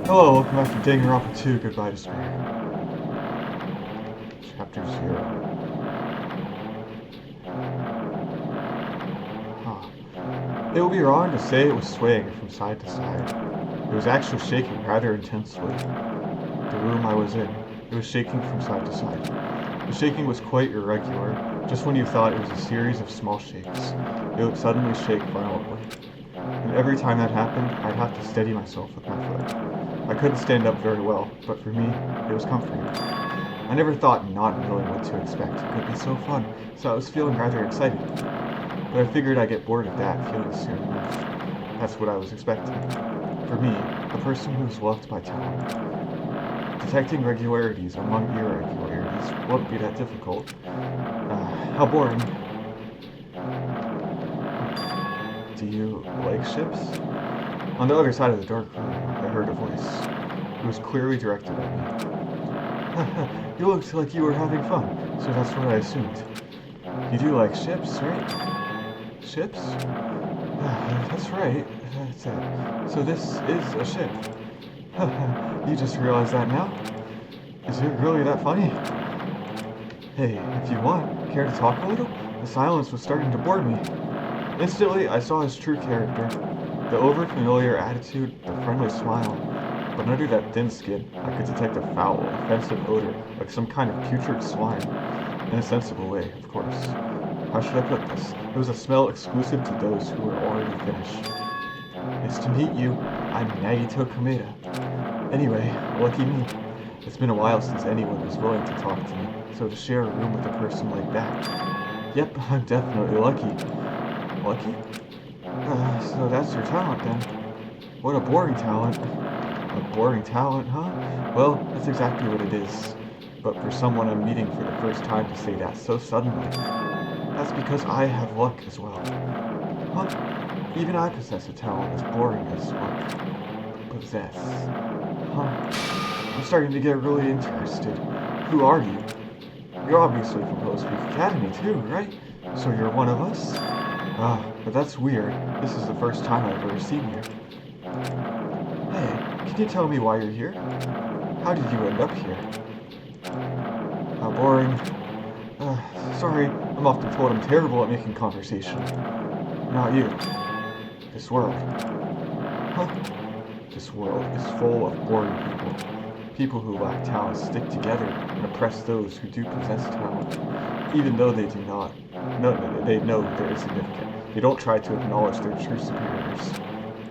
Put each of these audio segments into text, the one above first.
Hello, welcome back to Danganronpa 2, Goodbye Despair. Chapter 0. Huh. It would be wrong to say it was swaying from side to side. It was actually shaking rather intensely. The room I was in, it was shaking from side to side. The shaking was quite irregular. Just when you thought it was a series of small shakes, it would suddenly shake violently. And every time that happened, I'd have to steady myself with my foot. I couldn't stand up very well, but for me, it was comforting. I never thought not knowing what to expect could be so fun, so I was feeling rather excited. But I figured I'd get bored of that feeling soon enough. That's what I was expecting. For me, a person who is loved by talent. Detecting regularities among irregularities won't be that difficult. How boring. Do you like ships? On the other side of the dark room, I heard a voice. It was clearly directed at me. You looked like you were having fun, so that's what I assumed. You do like ships, right? Ships? That's right. That's it. So this is a ship. You just realized that now? Is it really that funny? Hey, if you want, care to talk a little? The silence was starting to bore me. Instantly, I saw his true character. The over-familiar attitude, the friendly smile. But under that thin skin, I could detect a foul, offensive odor, like some kind of putrid slime. In a sensible way, of course. How should I put this? It was a smell exclusive to those who were already finished. Nice to meet you. I'm Nagito Kameda. Anyway, lucky me. It's been a while since anyone was willing to talk to me, so to share a room with a person like that. Yep, I'm definitely lucky. Lucky? So that's your talent then. What a boring talent. A boring talent, huh? Well, that's exactly what it is. But for someone I'm meeting for the first time to say that so suddenly, that's because I have luck as well. Huh? Even I possess a talent as boring as luck. Possess. Huh? I'm starting to get really interested. Who are you? You're obviously from Post Peak Academy too, right? So you're one of us? But that's weird. This is the first time I've ever seen you. Hey, can you tell me why you're here? How did you end up here? How boring. Sorry, I'm often told I'm terrible at making conversation. Not you. This world. Huh? This world is full of boring people. People who lack talent stick together and oppress those who do possess talent, even though they do not. No, they know they're insignificant. They don't try to acknowledge their true superiors.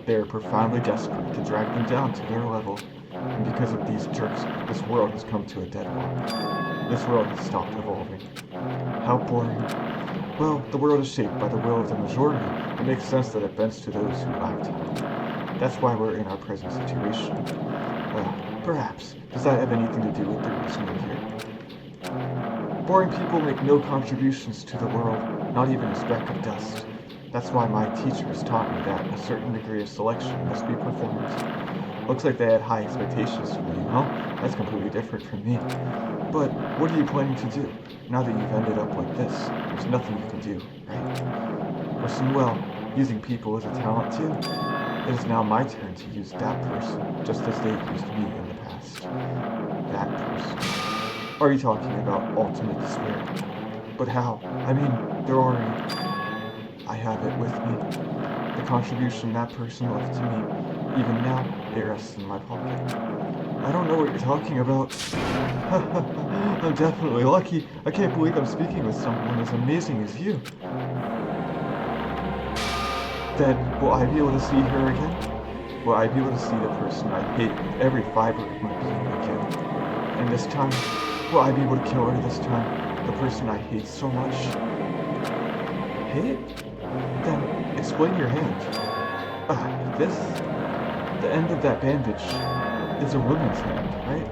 They are profoundly desperate to drag them down to their level. And because of these jerks, this world has come to a deadlock. This world has stopped evolving. How boring. Well, the world is shaped by the will of the majority. It makes sense that it bends to those who lack talent. That's why we're in our present situation. Perhaps. Does that have anything to do with the reason we're here? Boring people make no contributions to the world, not even a speck of dust. That's why my teachers taught me that a certain degree of selection must be performed. Looks like they had high expectations for you, huh? That's completely different from me. But what are you planning to do? Now that you've ended up like this, there's nothing you can do, right? Listen well, using people is a talent too. It is now my turn to use that person, just as they used me in the past. That person. Are you talking about ultimate despair? But how? I mean, they're already... I have it with me. The contribution that person left to me. Even now, it rests in my pocket. I don't know what you're talking about. I'm definitely lucky. I can't believe I'm speaking with someone as amazing as you. Then, will I be able to see her again? Will I be able to see the person I hate with every fiber of my being again? And this time, will I be able to kill her this time? The person I hate so much? Hate? Then, explain your hand. This? The end of that bandage is a woman's hand, right?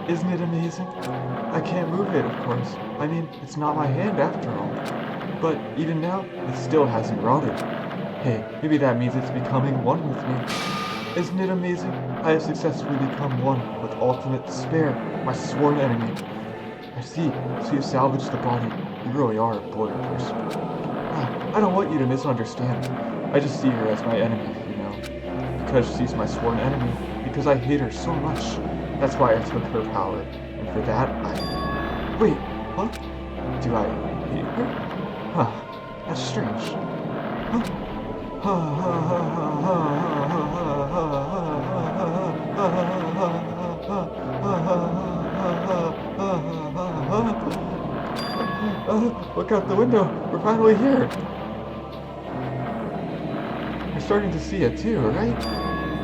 Isn't it amazing? I can't move it, of course. I mean, it's not my hand after all. But even now, it still hasn't rotted. Hey, maybe that means it's becoming one with me. Isn't it amazing? I have successfully become one with ultimate despair, my sworn enemy. I see. So you salvaged the body. You really are a boring person. I don't want you to misunderstand. I just see her as my enemy, you know. Because she's my sworn enemy. Because I hate her so much. That's why I took her power. And for that, Wait, what? Do I hate her? Huh. That's strange. Look out the window. We're finally here. You're starting to see it too, right?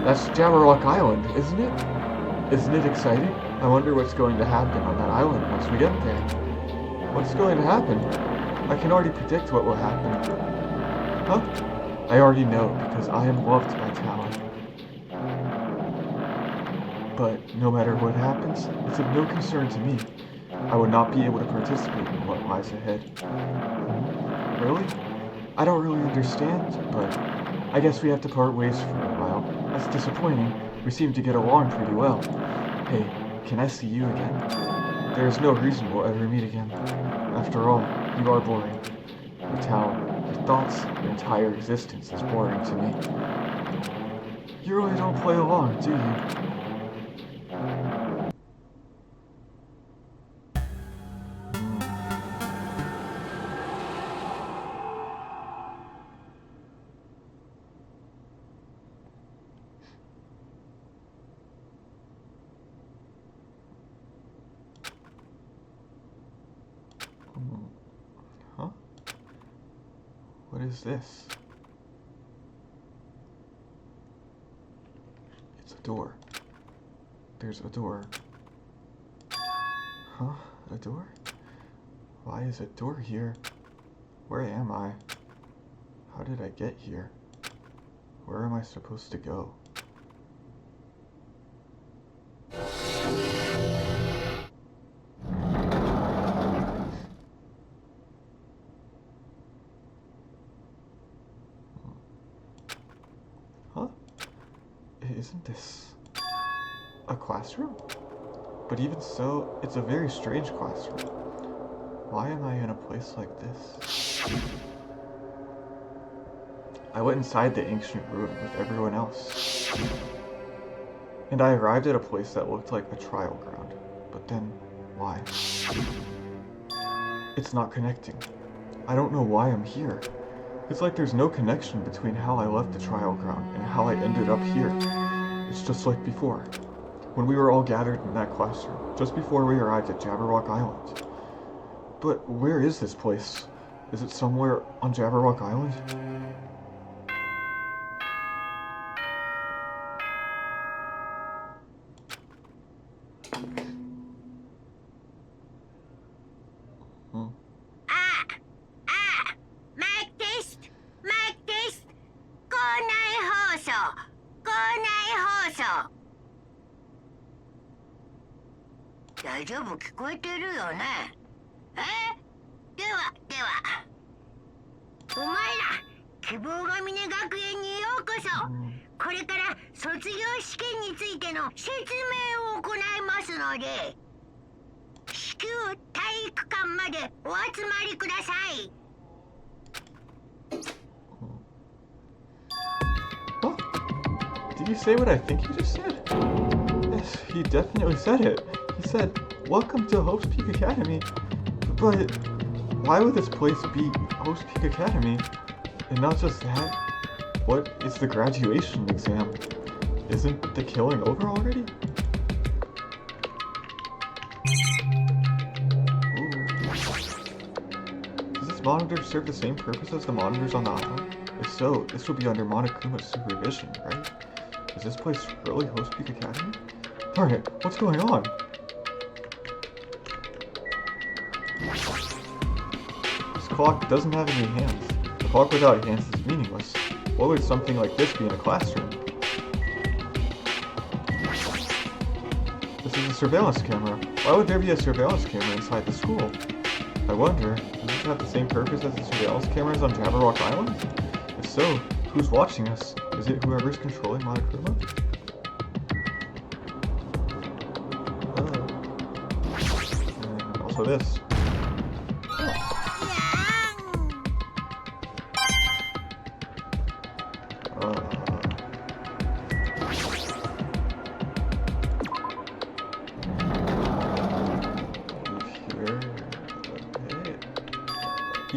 That's Jabberwock Island, isn't it? Isn't it exciting? I wonder what's going to happen on that island once we get there. What's going to happen? I can already predict what will happen. Huh? I already know, because I am loved by Talon. But no matter what happens, it's of no concern to me. I would not be able to participate in what lies ahead. Really? I don't really understand, but I guess we have to part ways for a while. That's disappointing. We seem to get along pretty well. Hey, can I see you again? There is no reason we'll ever meet again. After all, you are boring. Your talent, your thoughts, your entire existence is boring to me. You really don't play along, do you? Huh? What is this? It's a door. There's a door. Huh? A door? Why is a door here? Where am I? How did I get here? Where am I supposed to go? Huh? Isn't this a classroom? But even so, it's a very strange classroom. Why am I in a place like this? I went inside the ancient ruin with everyone else. And I arrived at a place that looked like a trial ground. But then, why? It's not connecting. I don't know why I'm here. It's like there's no connection between how I left the trial ground and how I ended up here. It's just like before, when we were all gathered in that classroom, just before we arrived at Jabberwock Island. But where is this place? Is it somewhere on Jabberwock Island? What? Did you say what I think you just said? Yes, he definitely said it. He said, "Welcome to Hope's Peak Academy." But why would this place be Hope's Peak Academy? And not just that, what is the graduation exam? Isn't the killing over already? Does this monitor serve the same purpose as the monitors on the island? If so, this would be under Monokuma's supervision, right? Is this place really Hope's Peak Academy? Darn it, what's going on? This clock doesn't have any hands. A clock without hands is meaningless. Why would something like this be in a classroom? This is a surveillance camera. Why would there be a surveillance camera inside the school? I wonder, does this have the same purpose as the surveillance cameras on Jabberwock Island? If so, who's watching us? Is it whoever's controlling Monokuma? And also this.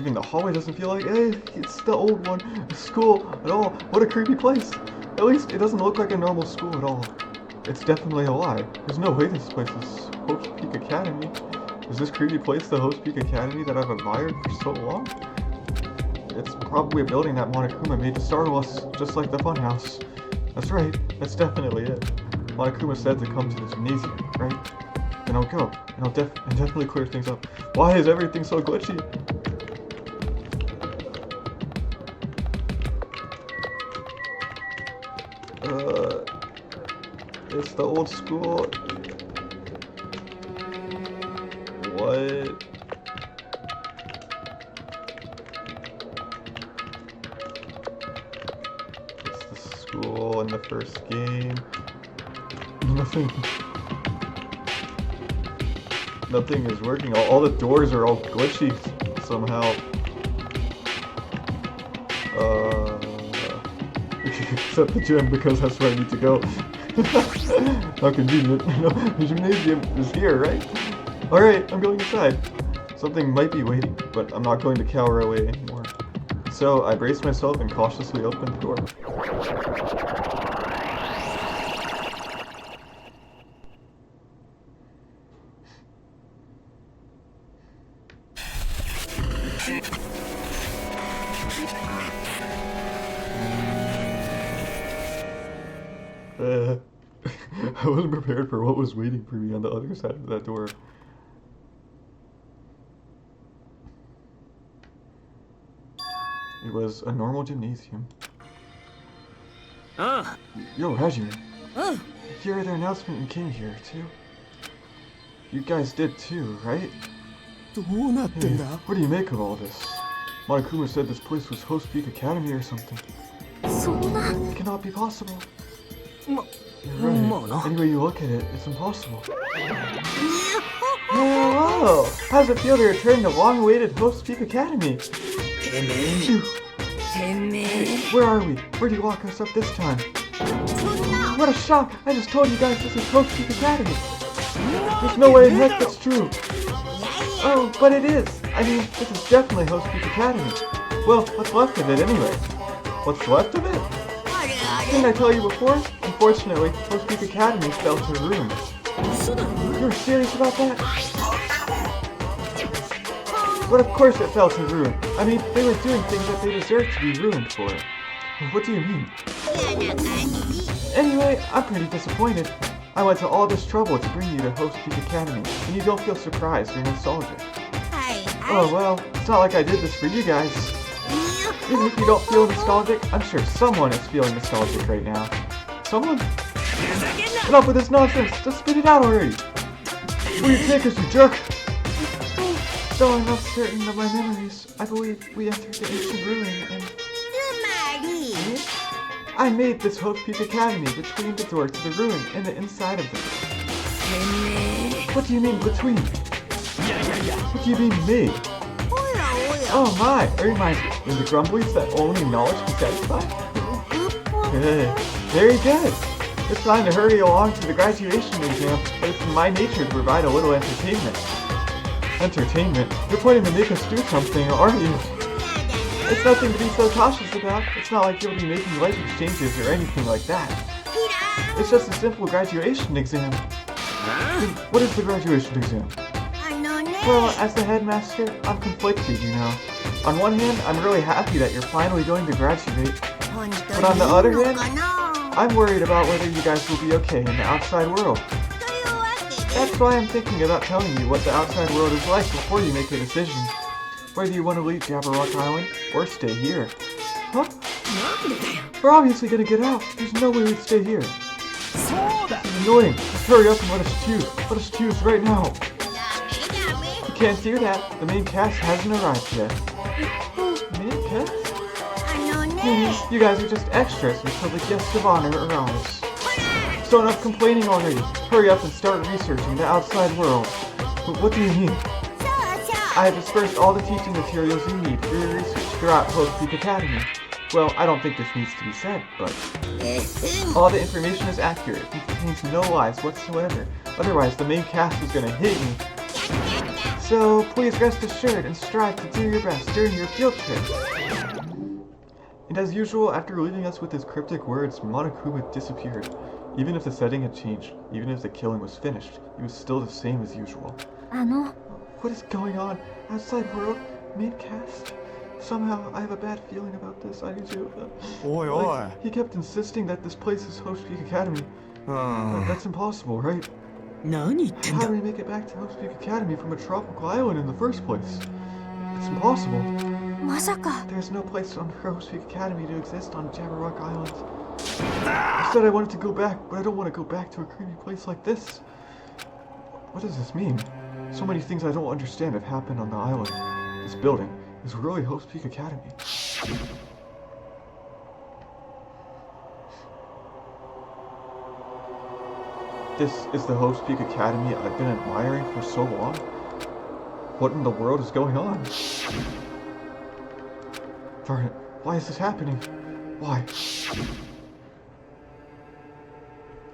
Even the hallway doesn't feel like, hey, it's the old one. A school at all. What a creepy place. At least it doesn't look like a normal school at all. It's definitely a lie. There's no way this place is Hope's Peak Academy. Is this creepy place the Hope's Peak Academy that I've admired for so long? It's probably a building that Monokuma made to startle us, just like the funhouse. That's right, that's definitely it. Monokuma said to come to the gymnasium, right? Then I'll go, and I'll definitely clear things up. Why is everything so glitchy? It's the old school. What? It's the school in the first game. Nothing is working. All the doors are all glitchy somehow. Except the gym, because that's where I need to go. How convenient. The gymnasium is here, right? Alright, I'm going inside. Something might be waiting, but I'm not going to cower away anymore. So I braced myself and cautiously opened the door. I wasn't prepared for what was waiting for me on the other side of that door. It was a normal gymnasium. Yo, Hajime. You heard their announcement and came here, too? You guys did too, right? Hey, what do you make of all this? Monokuma said this place was Hope's Peak Academy or something. It cannot be possible. You're right. Any way you look at it, it's impossible. Hello! How's it feel to return to long-awaited Hope's Peak Academy? Phew. Where are we? Where do you lock us up this time? What a shock! I just told you guys this is Hope's Peak Academy. There's no way in heck that's true. Oh, but it is. I mean, this is definitely Hope's Peak Academy. Well, what's left of it anyway? What's left of it? Didn't I tell you before? Unfortunately, Hope's Peak Academy fell to ruin. You're serious about that? But of course it fell to ruin. I mean, they were doing things that they deserved to be ruined for. What do you mean? Anyway, I'm pretty disappointed. I went to all this trouble to bring you to Hope's Peak Academy, and you don't feel surprised or nostalgic. Oh well, it's not like I did this for you guys. Even if you don't feel nostalgic, I'm sure someone is feeling nostalgic right now. Someone? Enough with this nonsense! Just spit it out already! Will you take us, you jerk? Though I'm not certain of my memories, I believe we entered the ancient ruin and... I made this Hope's Peak Academy between the door to the ruin and the inside of it. What do you mean between? What do you mean made? Oh my, it reminds me of the grumblies that only knowledge can satisfy? Good, very good. It's time to hurry along to the graduation exam, but it's in my nature to provide a little entertainment. Entertainment? You're planning to make us do something, aren't you? It's nothing to be so cautious about. It's not like you'll be making life exchanges or anything like that. It's just a simple graduation exam. What is the graduation exam? Well, as the headmaster, I'm conflicted, you know. On one hand, I'm really happy that you're finally going to graduate. But on the other hand, I'm worried about whether you guys will be okay in the outside world. That's why I'm thinking about telling you what the outside world is like before you make a decision. Whether you want to leave Jabberwock Island or stay here. Huh? We're obviously gonna get out. There's no way we'd stay here. It's annoying. Just hurry up and let us choose. Let us choose right now. You can't do that. The main cast hasn't arrived yet. Main cast? You guys are just extras until the guest of honor arrives. So enough complaining already. Hurry up and start researching the outside world. But what do you mean? I have dispersed all the teaching materials you need for your research throughout Hope's Peak Academy. Well, I don't think this needs to be said, but... all the information is accurate and contains no lies whatsoever. Otherwise, the main cast is gonna hate me. So please rest assured and strive to do your best during your field trip. And as usual, after leaving us with his cryptic words, Monokuma disappeared. Even if the setting had changed, even if the killing was finished, he was still the same as usual. What is going on? Outside world? Main cast? Somehow, I have a bad feeling about this. I need to... he kept insisting that this place is Host Peak Academy. That's impossible, right? How do we make it back to Host Peak Academy from a tropical island in the first place? It's impossible. There's no place for Host Peak Academy to exist on Jabberwock Island. I said I wanted to go back, but I don't want to go back to a creepy place like this. What does this mean? So many things I don't understand have happened on the island. This building is really Host Peak Academy. This is the Host Peak Academy I've been admiring for so long. What in the world is going on? Darn it, why is this happening? Why?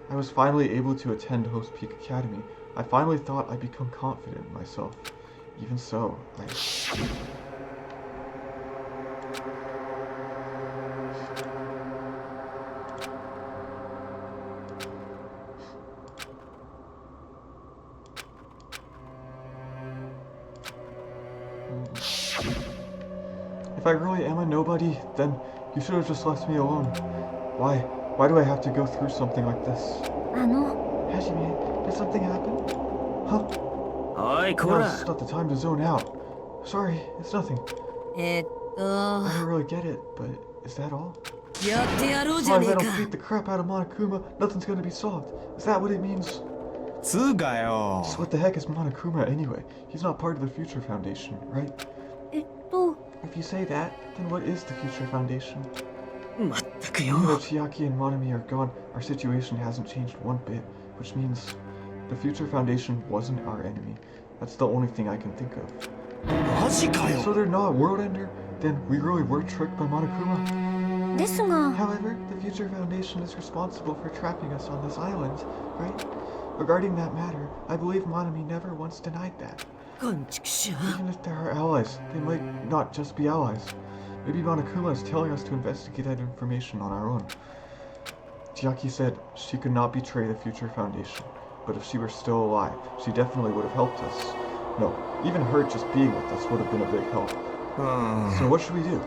I was finally able to attend Host Peak Academy. I finally thought I'd become confident in myself. Even so, If I really am a nobody, then you should have just left me alone. Why do I have to go through something like this? Hajime, did something happen? Huh? No, it's not the time to zone out. Sorry, it's nothing. I don't really get it, but is that all? So if I don't beat the crap out of Monokuma, nothing's gonna be solved. Is that what it means? So what the heck is Monokuma anyway? He's not part of the Future Foundation, right? If you say that, then what is the Future Foundation? Even though Chiaki and Monami are gone, our situation hasn't changed one bit, which means the Future Foundation wasn't our enemy. That's the only thing I can think of. So they're not World Ender? Then we really were tricked by Monokuma? However, the Future Foundation is responsible for trapping us on this island, right? Regarding that matter, I believe Monami never once denied that. Even if there are allies, they might not just be allies. Maybe Monokuma is telling us to investigate that information on our own. Chiaki said she could not betray the Future Foundation, but if she were still alive, she definitely would have helped us. No, even her just being with us would have been a big help. So what should we do?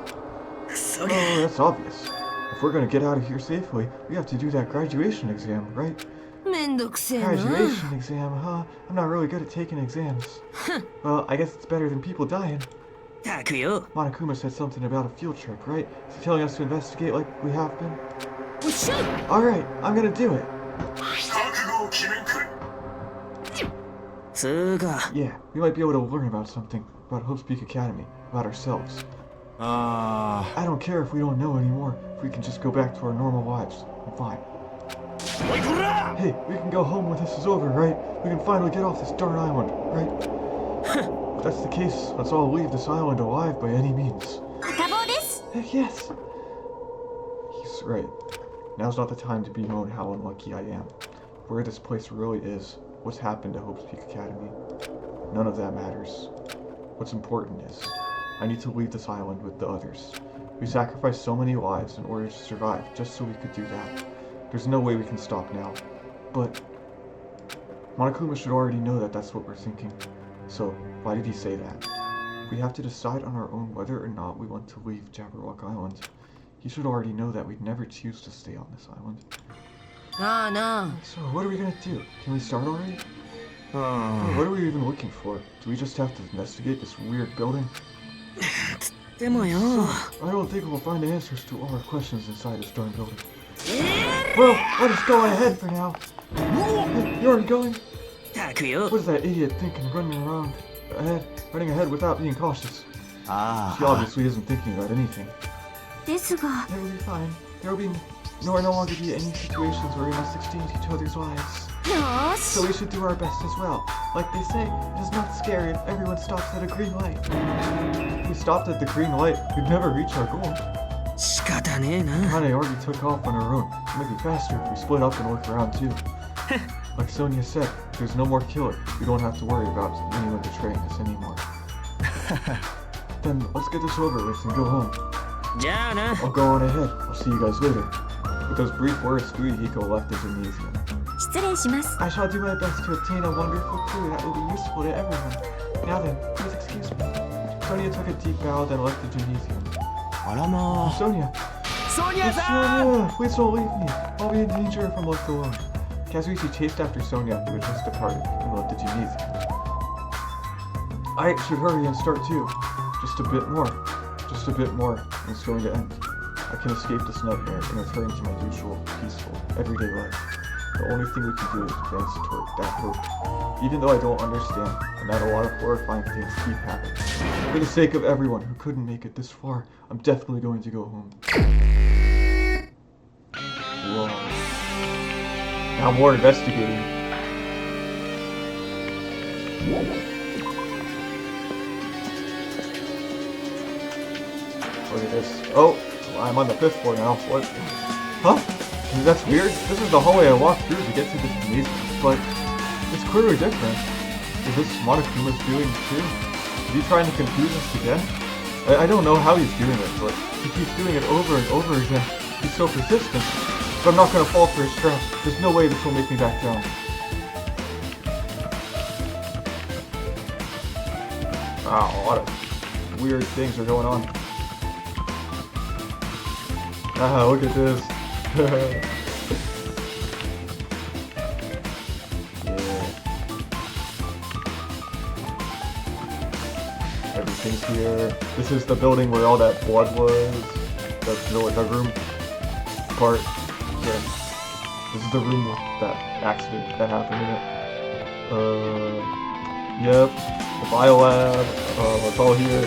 Oh, that's obvious. If we're gonna get out of here safely, we have to do that graduation exam, right? Graduation exam, huh? I'm not really good at taking exams. Well, I guess it's better than people dying. Monokuma said something about a field trip, right? Is he telling us to investigate like we have been? Alright, I'm gonna do it. Yeah, we might be able to learn about something. About Host Peak Academy. About ourselves. I don't care if we don't know anymore. If we can just go back to our normal lives. I'm fine. Hey, we can go home when this is over, right? We can finally get off this darn island, right? If that's the case, let's all leave this island alive by any means. Heck yes! He's right. Now's not the time to bemoan how unlucky I am. Where this place really is, what's happened to Hope's Peak Academy. None of that matters. What's important is, I need to leave this island with the others. We sacrificed so many lives in order to survive just so we could do that. There's no way we can stop now. But Monokuma should already know that that's what we're thinking. So why did he say that? We have to decide on our own whether or not we want to leave Jabberwock Island. He should already know that we'd never choose to stay on this island. So what are we gonna do? Can we start already? What are we even looking for? Do we just have to investigate this weird building? So, I don't think we'll find the answers to all our questions inside this darn building. Well, I'll just go on ahead for now. Hey, you already going? What is that idiot thinking, running ahead without being cautious? She obviously isn't thinking about anything. It will be fine. There will no longer be any situations where we must exchange each other's lives. So we should do our best as well. Like they say, it is not scary if everyone stops at a green light. If we stopped at the green light, we'd never reach our goal. Hane already took off on her own. It might be faster if we split up and look around too. Like Sonia said, there's no more killer. We don't have to worry about anyone betraying us anymore. Then let's get this over with and go home. I'll go on ahead. I'll see you guys later. With those brief words, Hiko left the gymnasium. 失礼します。 I shall do my best to obtain a wonderful clue that will be useful to everyone. Now then, please excuse me. Sonia took a deep bow, then left the gymnasium. Sonia! Sonia! Please don't leave me. I'll be in danger if I'm left alone. Kazuichi chased after Sonia, who had just departed, and left the gymnasium. I should hurry and start too. Just a bit more. Just a bit more, and it's going to end. I can escape this nightmare and return to my usual, peaceful, everyday life. The only thing we can do is advance toward that hope. Even though I don't understand, and that a lot of horrifying things keep happening. For the sake of everyone who couldn't make it this far, I'm definitely going to go home. Whoa. Now more investigating. Look at this. Oh, I'm on the 5th floor now. What? Huh? That's weird. This is the hallway I walked through to get to this gymnasium, but it's clearly different. Is this Monokuma's doing too? Is he trying to confuse us again? I don't know how he's doing it, but he keeps doing it over and over again. He's so persistent. But I'm not gonna fall for his trap. There's no way this will make me back down. Wow, a lot of weird things are going on. Ah, look at this. Yeah. Everything's here. This is the building where all that blood was. The room part. Yeah. This is the room with that accident that happened in it. Yep. The biolab. It's all here.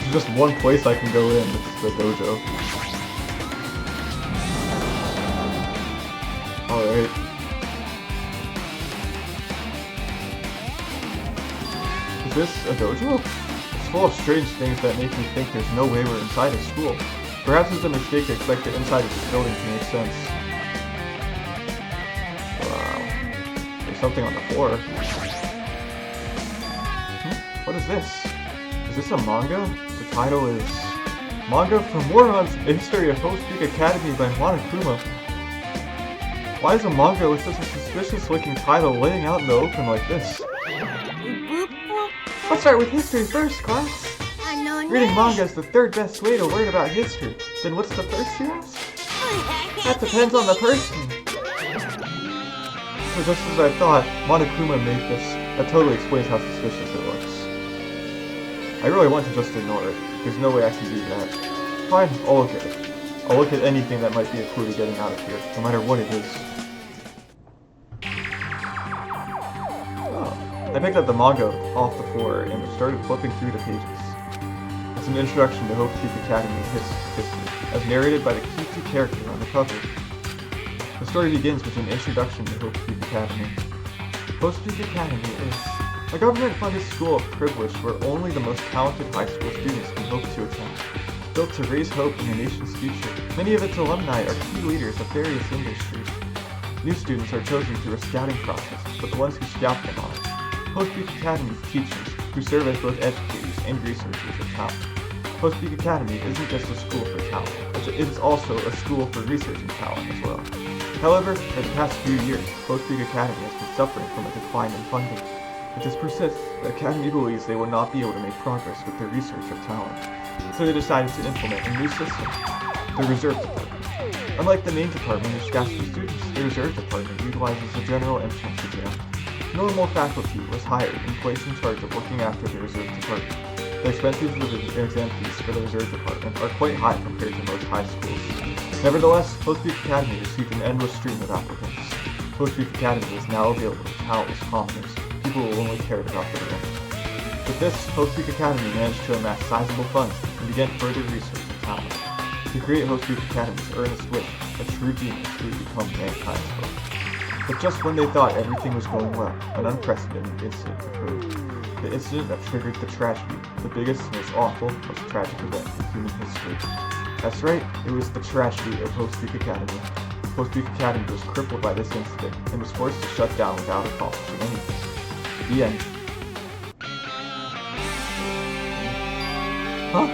There's just one place I can go in. It's the dojo. Alright. Is this a dojo? It's full of strange things that make me think there's no way we're inside a school. Perhaps it's a mistake to expect the inside of this building to make sense. Wow. There's something on the floor. What is this? Is this a manga? The title is Manga for Morons, A History of Host Peak Academy by Monokuma. Why is a manga with such a suspicious looking title laying out in the open like this? Let's start with history first, class. Reading manga is the 3rd best way to learn about history. Then what's the first, you ask? That depends on the person. So just as I thought, Monokuma made this. That totally explains how suspicious it looks. I really want to just ignore it. There's no way I can do that. Fine, I'll look at it. I'll look at anything that might be a clue to getting out of here, no matter what it is. Oh. I picked up the manga off the floor and started flipping through the pages. It's an introduction to Hope Peak Academy history, as narrated by the key character on the cover. The story begins with an introduction to Hope Peak Academy. Hope Peak Academy is a government-funded school of privilege where only the most talented high school students can hope to attend. Built to raise hope in the nation's future, many of its alumni are key leaders of various industries. New students are chosen through a scouting process, but the ones who scout them are Hope Peak Academy's teachers, who serve as both educators and researchers of talent. Hope Peak Academy isn't just a school for talent, it is also a school for researching talent as well. However, for the past few years, Hope Peak Academy has been suffering from a decline in funding. If this persists, the Academy believes they will not be able to make progress with their research of talent. So they decided to implement a new system, the Reserve Department. Unlike the main department which scouts for students, the Reserve Department utilizes a general entrance exam. Normal faculty was hired and placed in charge of looking after the Reserve Department. The expenses of the exam fees for the Reserve Department are quite high compared to most high schools. Nevertheless, Hope Peak Academy received an endless stream of applicants. Hope Peak Academy is now available to talentless commoners, people who only cared about their rent. With this, Hope Peak Academy managed to amass sizable funds and began further research of talent. To create Hope Peak Academy's earnest wish, a true genius who would become mankind's hope. But just when they thought everything was going well, an unprecedented incident occurred. The incident that triggered the tragedy. The biggest, most awful, most tragic event in human history. That's right, it was the tragedy of Host Peak Academy. Host Peak Academy was crippled by this incident and was forced to shut down without accomplishing anything. The end. Huh?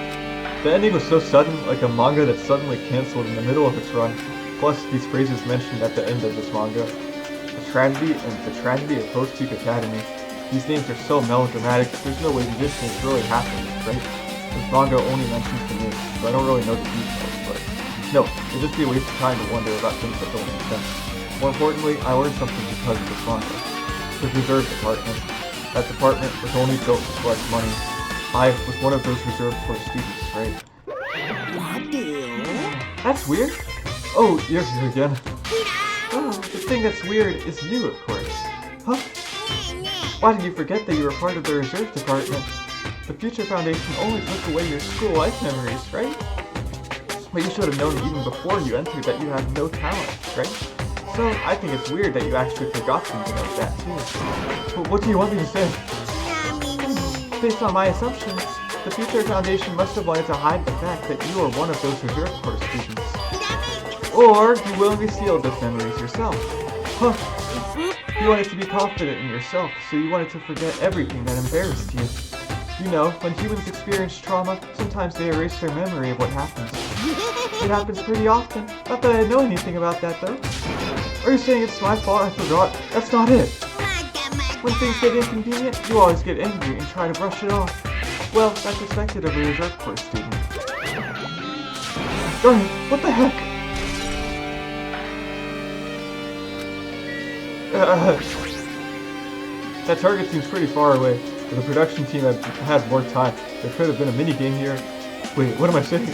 The ending was so sudden, like a manga that's suddenly cancelled in the middle of its run. Plus, these phrases mentioned at the end of this manga. The tragedy and the tragedy of Host Peak Academy. These names are so melodramatic, there's no way these things really happened, right? This manga only mentions the names, so I don't really know the details, but no, it'd just be a waste of time to wonder about things that don't make sense. More importantly, I learned something because of this manga. The reserve department. That department was only built to collect money. I was one of those reserved for students, right? That's weird. Oh, you're here again. Oh, the thing that's weird is you, of course. Huh? Why did you forget that you were part of the reserve department? The Future Foundation only took away your school life memories, right? But you should have known even before you entered that you had no talent, right? So, I think it's weird that you actually forgot something like that, too. But what do you want me to say? Based on my assumptions, the Future Foundation must have wanted to hide the fact that you are one of those reserve corps students. Or you willingly sealed those memories yourself. Huh. You wanted to be confident in yourself, so you wanted to forget everything that embarrassed you. You know, when humans experience trauma, sometimes they erase their memory of what happens. It happens pretty often. Not that I know anything about that, though. Are you saying it's my fault I forgot? That's not it. When things get inconvenient, you always get angry and try to brush it off. Well, that's expected of a reserve corps student. Darn it, what the heck? That target seems pretty far away. If the production team had more time, there could have been a mini-game here. Wait, what am I saying?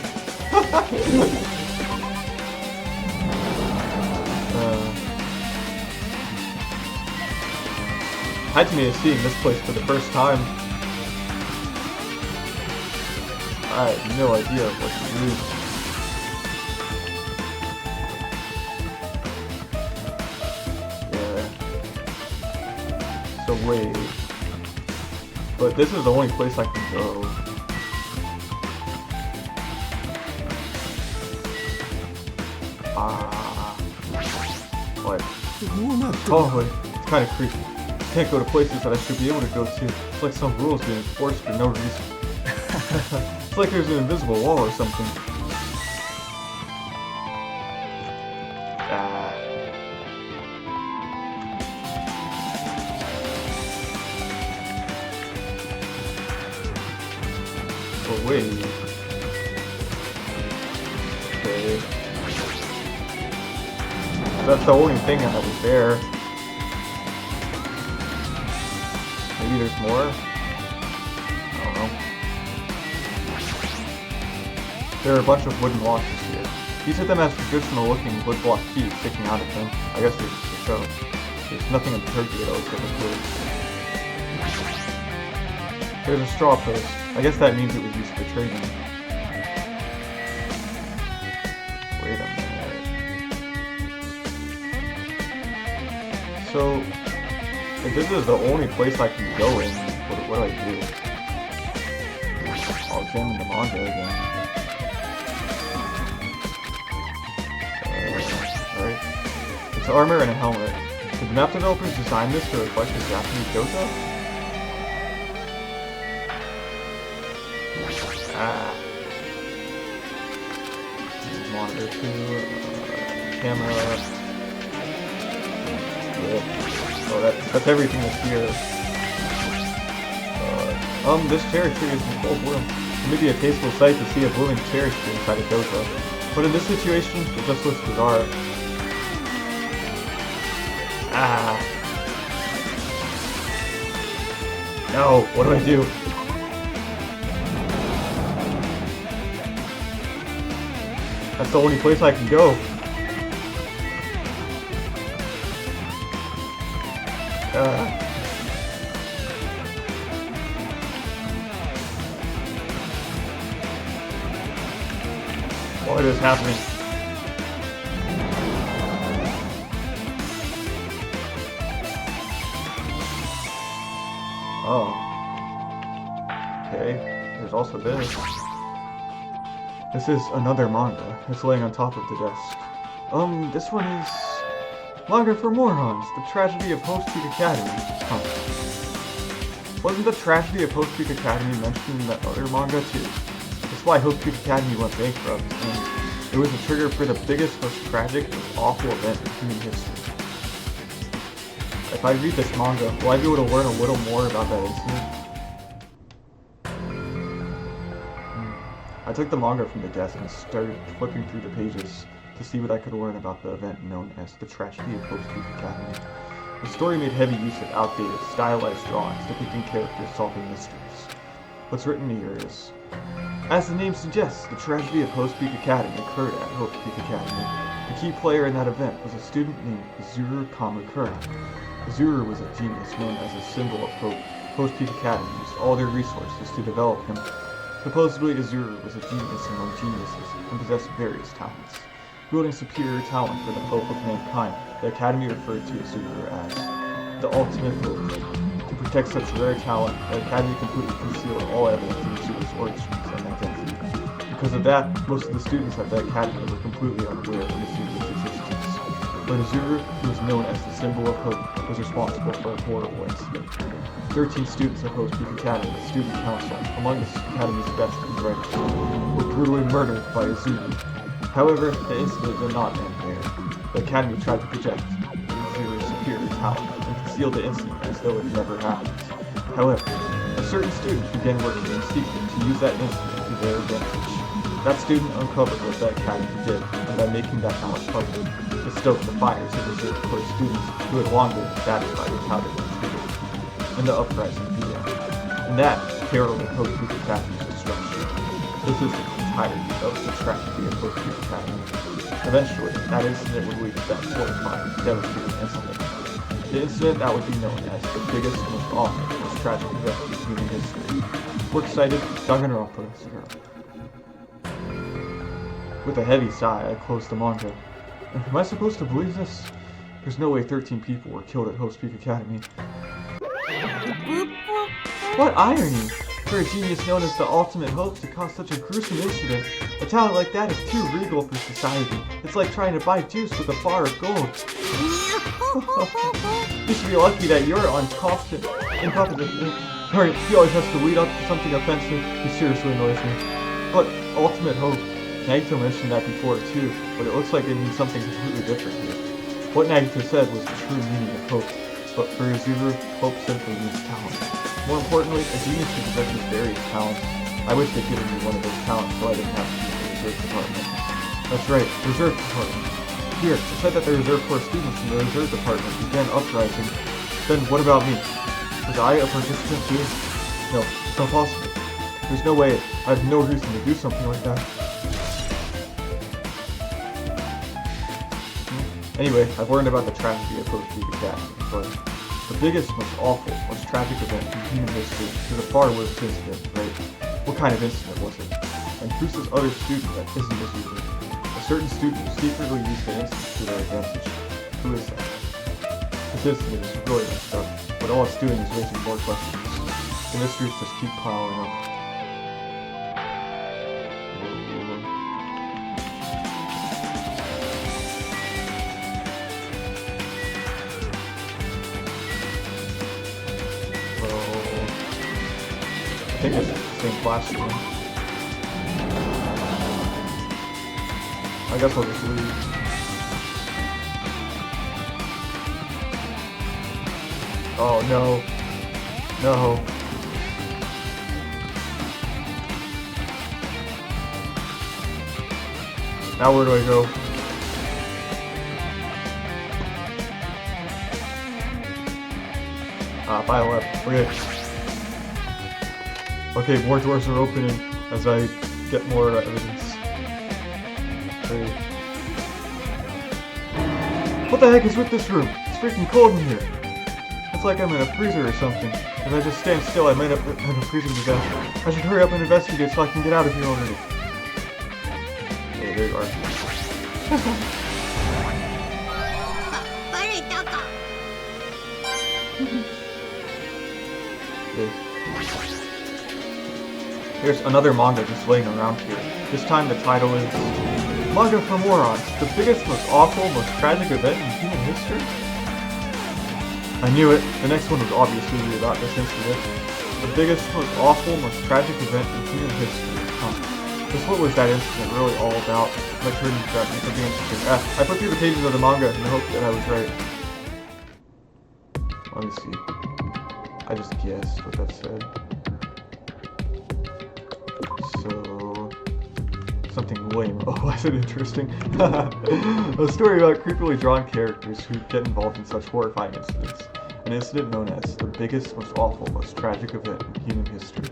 Hajime is seeing this place for the first time. I have no idea what to do. Yeah. So wait. But this is the only place I can go. What? Oh, it's kind of creepy. I can't go to places that I should be able to go to. It's like some rules being enforced for no reason. It's like there's an invisible wall or something. Oh wait. Okay. That's the only thing that was there. Maybe there's more? I don't know. There are a bunch of wooden watches here. Each of them has traditional looking wood block keys sticking out of them. I guess they're just for show. There's nothing in Tokyo that looks like a clue. There's a straw post. I guess that means it was used for trading. Wait a minute. So, if this is the only place I can go in, what do I do? I'll examine the manga again. Alright. It's armor and a helmet. Did the map developers design this to reflect the Japanese Johto? Monitor 2, camera. Yeah. Oh, that's everything that's here. This cherry tree is in full bloom. It may be a tasteful sight to see a blooming cherry tree inside a dojo, but in this situation, it just looks bizarre. No, what do I do? That's the only place I can go. What is happening? Oh. Okay, there's also this. This is another manga. It's laying on top of the desk. This one is Manga for Morons, The Tragedy of Host Peak Academy. Huh. Wasn't the tragedy of Host Peak Academy mentioned in that other manga too? That's why Host Peak Academy went bankrupt, and it was a trigger for the biggest, most tragic, most awful event in human history. If I read this manga, will I be able to learn a little more about that incident? I took the manga from the desk and started flipping through the pages to see what I could learn about the event known as the Tragedy of Host Peak Academy. The story made heavy use of outdated, stylized drawings depicting characters solving mysteries. What's written here is, as the name suggests, the tragedy of Host Peak Academy occurred at Host Peak Academy. The key player in that event was a student named Izuru Kamakura. Izuru was a genius known as a symbol of hope. Host Peak Academy used all their resources to develop him. Supposedly, Izuru was a genius among geniuses and possessed various talents. Wielding superior talent for the hope of mankind, the Academy referred to Izuru as the ultimate hope. To protect such rare talent, the Academy completely concealed all evidence of Izuru's origins and identity. Because of that, most of the students at the Academy were completely unaware of Izuru's existence. But Izuru, who was known as the symbol of hope, was responsible for a horrible incident. 13 students at Host Peak Academy, the student council, among the Academy's best and brightest, were brutally murdered by Izuru. However, the incident did not end there. The Academy tried to project Izuru's superior talent and conceal the incident as though it never happened. However, a certain student began working in secret to use that incident to their advantage. That student uncovered what the Academy did, and by making that knowledge public, it stoked the fires of reserved for students who had long been satisfied with how they were treated. And the uprising began. And that heralded Host Peak Academy's destruction. This is the entirety of the tragedy of Host Peak Academy. Eventually, that incident would lead to that horrifying, devastating incident. The incident that would be known as the biggest, most awful, most tragic event in human history. Works cited, Danganronpa, Zero. With a heavy sigh, I closed the manga. Am I supposed to believe this? There's no way 13 people were killed at Host Peak Academy. What irony! For a genius known as the ultimate hope to cause such a gruesome incident, a talent like that is too regal for society. It's like trying to buy juice with a bar of gold. You should be lucky that you're incompetent. Sorry, he always has to lead up to something offensive. He seriously annoys me. But ultimate hope. Nagito mentioned that before too, but it looks like it means something completely different here. What Nagito said was the true meaning of hope, but for Izuru, hope simply means talent. More importantly, a genius who possesses various talents. I wish they'd given me one of those talents so I didn't have to use the reserve department. That's right, reserve department. Here, it said that the reserve corps students in the reserve department began uprising. Then what about me? Was I a participant too? No, it's not possible. There's no way. I have no reason to do something like that. Anyway, I've learned about the tragedy of Host Peak Academy, but the biggest, most awful, most tragic event in human history is a far worse incident, right? What kind of incident was it? And who's this other student that isn't Izuru? A certain student who secretly used the incident to their advantage. Who is that? This incident is really messed up, but all it's doing is raising more questions. The mysteries just keep piling up. I think it's the same classroom. I guess I'll just leave. Oh no. No. Now where do I go? By left. Okay. Okay, more doors are opening as I get more evidence. Great. What the heck is with this room? It's freaking cold in here. It's like I'm in a freezer or something. If I just stand still, I might end up freezing to death. I should hurry up and investigate so I can get out of here already. Okay, there you are. Okay. There's another manga just laying around here. This time the title is Manga for Morons, the biggest, most awful, most tragic event in human history? I knew it. The next one would obviously be about this incident. The biggest, most awful, most tragic event in human history. Just what was that incident really all about? My turn to grab the answer. I put through the pages of the manga in the hope that I was right. Let me see. I just guessed what that said. So... something lame. Oh, I said interesting. A story about creepily drawn characters who get involved in such horrifying incidents. An incident known as the biggest, most awful, most tragic event in human history.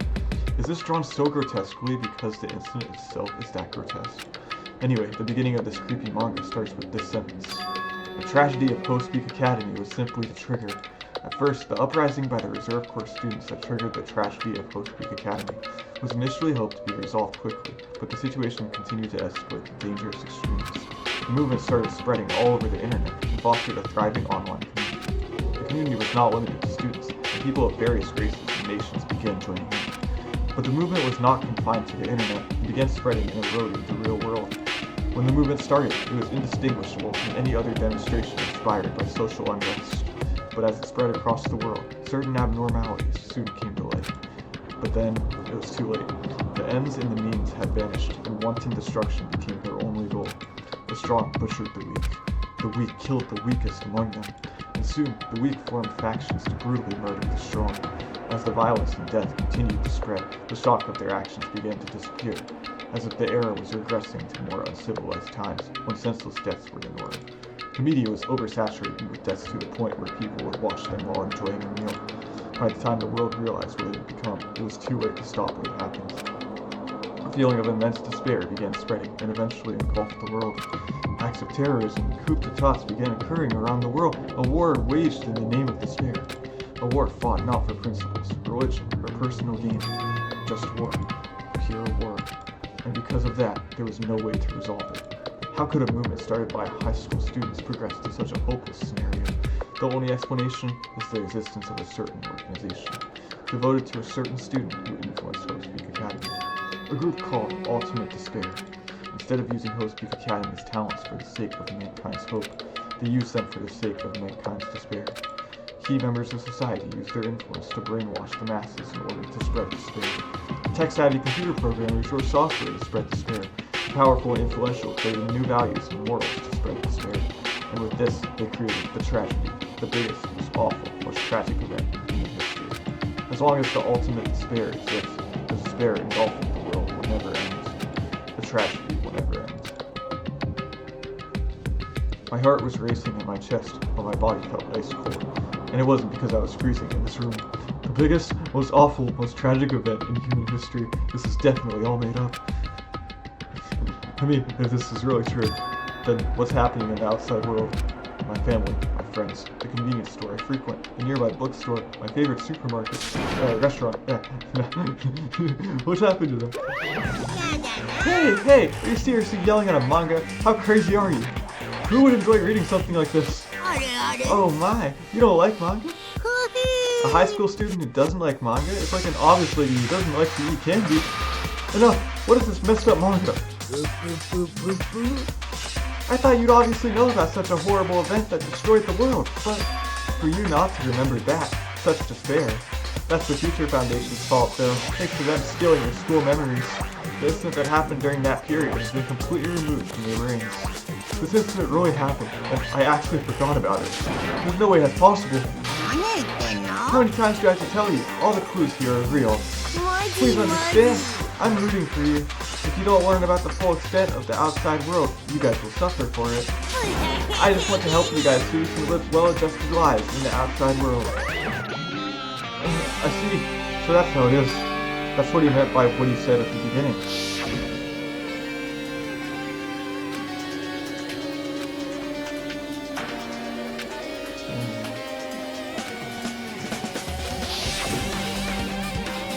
Is this drawn so grotesquely because the incident itself is that grotesque? Anyway, the beginning of this creepy manga starts with this sentence. The tragedy of Post Peak Academy was simply the trigger. At first, the uprising by the Reserve Corps students that triggered the tragedy of Post Peak Academy was initially hoped to be resolved quickly, but the situation continued to escalate to dangerous extremes. The movement started spreading all over the internet and fostered a thriving online community. The community was not limited to students, and people of various races and nations began joining in. But the movement was not confined to the internet and began spreading and eroding the real world. When the movement started, it was indistinguishable from any other demonstration inspired by social unrest. But as it spread across the world, certain abnormalities soon came to light. But then, it was too late. The ends and the means had vanished, and wanton destruction became their only goal. The strong butchered the weak. The weak killed the weakest among them. And soon, the weak formed factions to brutally murder the strong. As the violence and death continued to spread, the shock of their actions began to disappear, as if the era was regressing to more uncivilized times, when senseless deaths were the norm. The media was oversaturated with deaths to the point where people would watch them while enjoying a meal. By the time the world realized what it had become, it was too late to stop what had happened. A feeling of immense despair began spreading and eventually engulfed the world. Acts of terrorism and coup d'etats began occurring around the world, a war waged in the name of despair. A war fought not for principles, religion, or personal gain, just war, pure war. And because of that, there was no way to resolve it. How could a movement started by high school students progress to such a hopeless scenario? The only explanation is the existence of a certain organization, devoted to a certain student who influenced Post Peak Academy. A group called Ultimate Despair. Instead of using Post Peak Academy's talents for the sake of mankind's hope, they used them for the sake of mankind's despair. Key members of society used their influence to brainwash the masses in order to spread despair. Tech-savvy computer programmers wrote software to spread despair. Powerful and influential created new values and morals to spread despair. And with this, they created the tragedy, the biggest, most awful, most tragic event in human history. As long as the ultimate despair exists, the despair engulfing the world will never end. The tragedy will never end. My heart was racing in my chest while my body felt ice cold. And it wasn't because I was freezing in this room. The biggest, most awful, most tragic event in human history. This is definitely all made up. I mean, if this is really true, then what's happening in the outside world? My family, my friends, the convenience store I frequent, the nearby bookstore, my favorite supermarket, restaurant, what's happened to them? Hey, are you seriously yelling at a manga? How crazy are you? Who would enjoy reading something like this? Oh my, you don't like manga? A high school student who doesn't like manga is like an obvious lady who doesn't like to eat candy. Enough, what is this messed up manga? I thought you'd obviously know about such a horrible event that destroyed the world, but for you not to remember that, such despair. That's the Future Foundation's fault though, thanks to them stealing your school memories. The incident that happened during that period has been completely removed from your brains. This incident really happened, and I actually forgot about it. There's no way that's possible. How many times do I have to tell you? All the clues here are real. Please understand, I'm rooting for you. If you don't learn about the full extent of the outside world, you guys will suffer for it. I just want to help you guys so you can live well-adjusted lives in the outside world. I see. So that's how it is. That's what he meant by what he said at the beginning.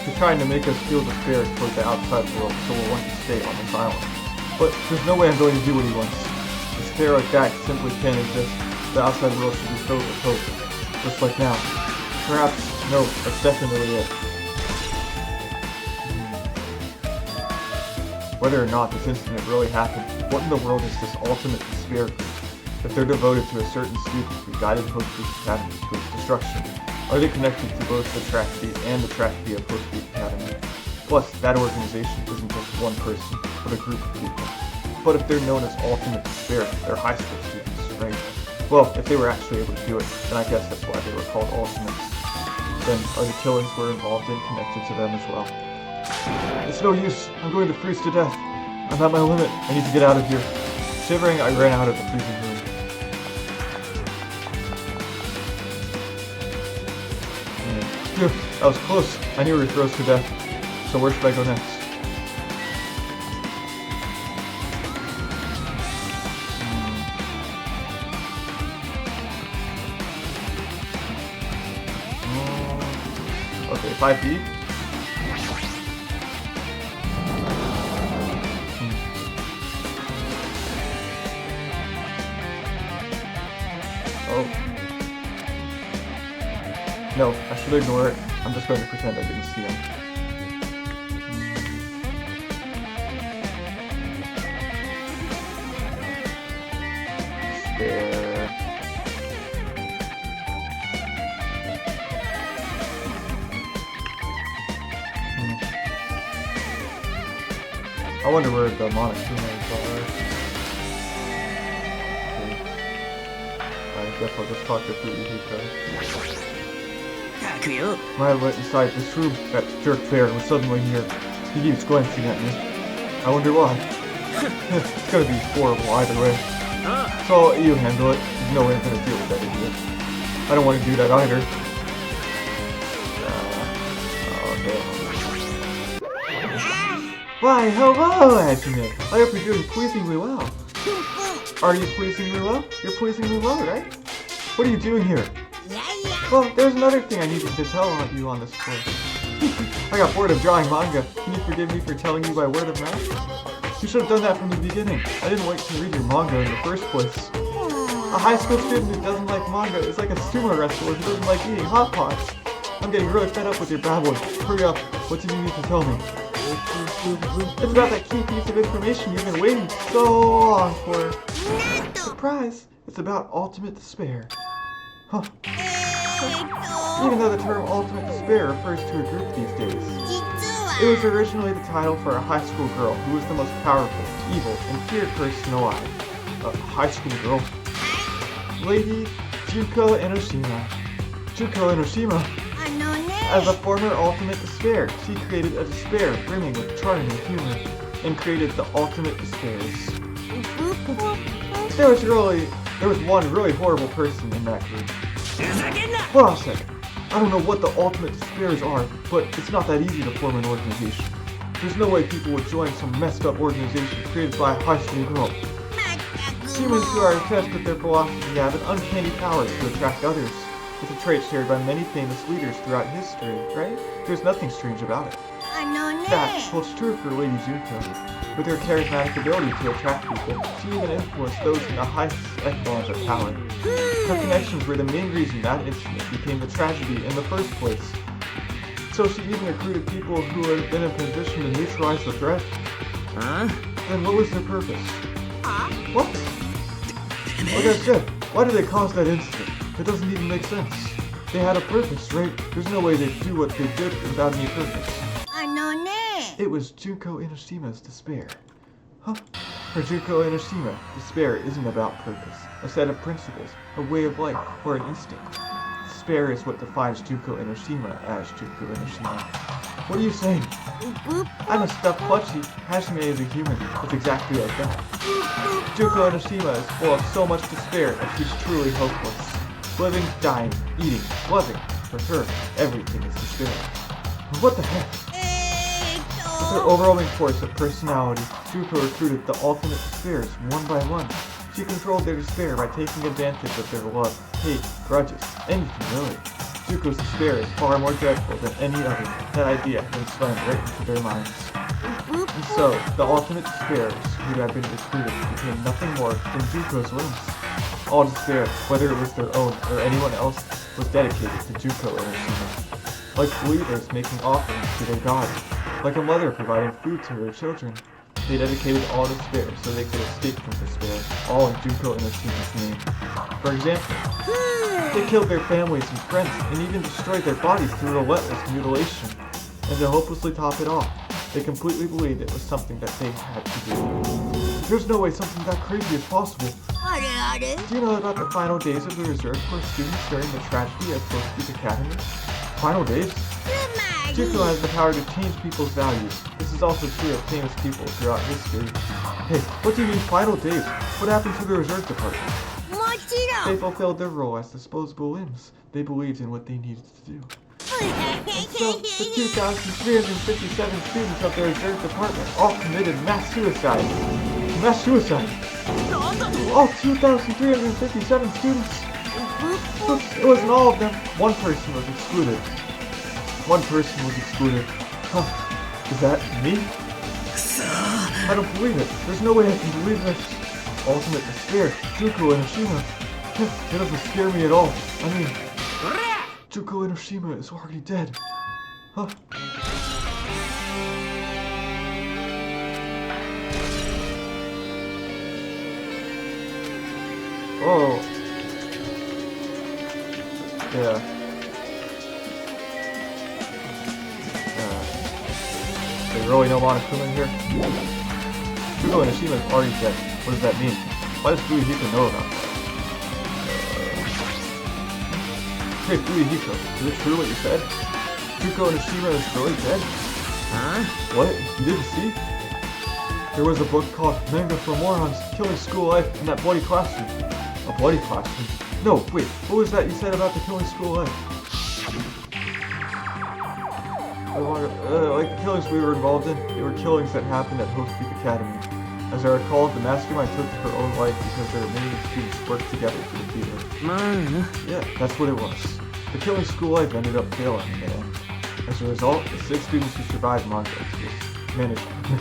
He's trying to make us feel despair toward the outside world so we'll want to stay on this island. But there's no way I'm going to do what he wants. Despair like that simply can't exist. The outside world should be filled with hope. Just like now. Perhaps, no, that's definitely it. Whether or not this incident really happened, what in the world is this ultimate despair group? If they're devoted to a certain student who guided Hope Creek Academy to its destruction, are they connected to both the tragedy and the tragedy of Hope Creek Academy? Plus, that organization isn't just one person, but a group of people. But if they're known as Ultimate Despair, they're high school students, right? Well, if they were actually able to do it, then I guess that's why they were called Ultimates. Then, are the killings we're involved in connected to them as well? It's no use. I'm going to freeze to death. I'm at my limit. I need to get out of here. Shivering, I ran out of the freezing room. Phew, that was close. I knew we were froze to death. So where should I go next? Okay, 5B. Oh. No, I should ignore it. I'm just going to pretend I didn't see him. There. I wonder where the Monokuma are. I guess I'll just talk to Furihiko. When I went inside this room, that jerk bear was suddenly here. He keeps glancing at me. I wonder why. It's gonna be horrible either way. So you handle it. There's no way I'm gonna deal with that idiot. I don't want to do that either. Okay. Why, hello, Hajime. I hope you're doing pleasingly well. Are you pleasingly well? You're pleasingly well, right? What are you doing here? Well, there's another thing I needed to tell you on this course. I got bored of drawing manga. Can you forgive me for telling you by word of mouth? You should have done that from the beginning. I didn't wait to read your manga in the first place. A high school student who doesn't like manga is like a sumo wrestler who doesn't like eating hot pots. I'm getting really fed up with your babbling. Hurry up. What do you need to tell me? It's about that key piece of information you've been waiting so long for. Surprise! It's about ultimate despair. Huh. Even though the term ultimate despair refers to a group these days, it was originally the title for a high school girl who was the most powerful, evil, and feared person alive. A high school girl? Lady Junko Enoshima. Junko Enoshima. As a former ultimate despair, she created a despair brimming with charm and humor, and created the ultimate despairs. There was one really horrible person in that group. Hold on a second. I don't know what the ultimate despairs are, but it's not that easy to form an organization. There's no way people would join some messed up organization created by a high school girl. Humans who are obsessed with their philosophy have an uncanny power to attract others. It's a trait shared by many famous leaders throughout history, right? There's nothing strange about it. That holds true for Lady Junko. With her charismatic ability to attract people, she even influenced those in the highest echelons of power. Her connections were the main reason that incident became a tragedy in the first place. So she even recruited people who would have been in a position to neutralize the threat. Then what was their purpose? What? Like I said, why did they cause that incident? It doesn't even make sense. They had a purpose, right? There's no way they'd do what they did without any purpose. It was Junko Enoshima's despair. Huh? For Junko Enoshima, despair isn't about purpose, a set of principles, a way of life, or an instinct. Despair is what defines Junko Enoshima as Junko Enoshima. What are you saying? I'm a stuffed plushie. Hajime is a human. It's exactly like that. Junko Enoshima is full of so much despair that she's truly hopeless. Living, dying, eating, loving. For her, everything is despair. What the heck? With her overwhelming force of personality, Junko recruited the ultimate despairs one by one. She controlled their despair by taking advantage of their love, hate, grudges, anything really. Junko's despair is far more dreadful than any other. That idea had been slammed right into their minds. And so, the ultimate despairs who had been recruited became nothing more than Junko's wings. All despair, whether it was their own or anyone else, was dedicated to Junko Enoshima. Like believers making offerings to their god. Like a mother providing food to her children. They dedicated all to despair so they could escape from despair, all in Junko and Oshima's name. For example, they killed their families and friends and even destroyed their bodies through relentless mutilation. And to hopelessly top it off, they completely believed it was something that they had to do. There's no way something that crazy is possible. Do you know about the final days of the reserve for students during the tragedy at Post Peak Academy? Final days? Junko has the power to change people's values. This is also true of famous people throughout history. Hey, what do you mean final days? What happened to the reserve department? They fulfilled their role as disposable limbs. They believed in what they needed to do. And so, the 2,357 students of the reserve department all committed mass suicide. Mass suicide? All 2,357 students? It wasn't all of them. One person was excluded. One person was excluded. Huh. Is that me? I don't believe it. There's no way I can believe this. Ultimate despair. Junko and Oshima. It doesn't scare me at all. I mean, Junko and Oshima is already dead. Huh? Oh. Yeah. They really know Monokuma in here? Junko and Oshima is already dead. What does that mean? Why does Hiko know about that? Hey, Hiko, is it true what you said? Junko and Oshima is really dead? Huh? What? You didn't see? There was a book called Manga for Morons, Killing School Life in that bloody classroom. A bloody classroom? No, wait, what was that you said about the Killing School Life? Like the killings we were involved in, they were killings that happened at Post Peak Academy. As I recall, the mastermind took her own life because their remaining students worked together to defeat her. Yeah, that's what it was. The Killing School Life ended up failing in the end. As a result, the 6 students who survived managed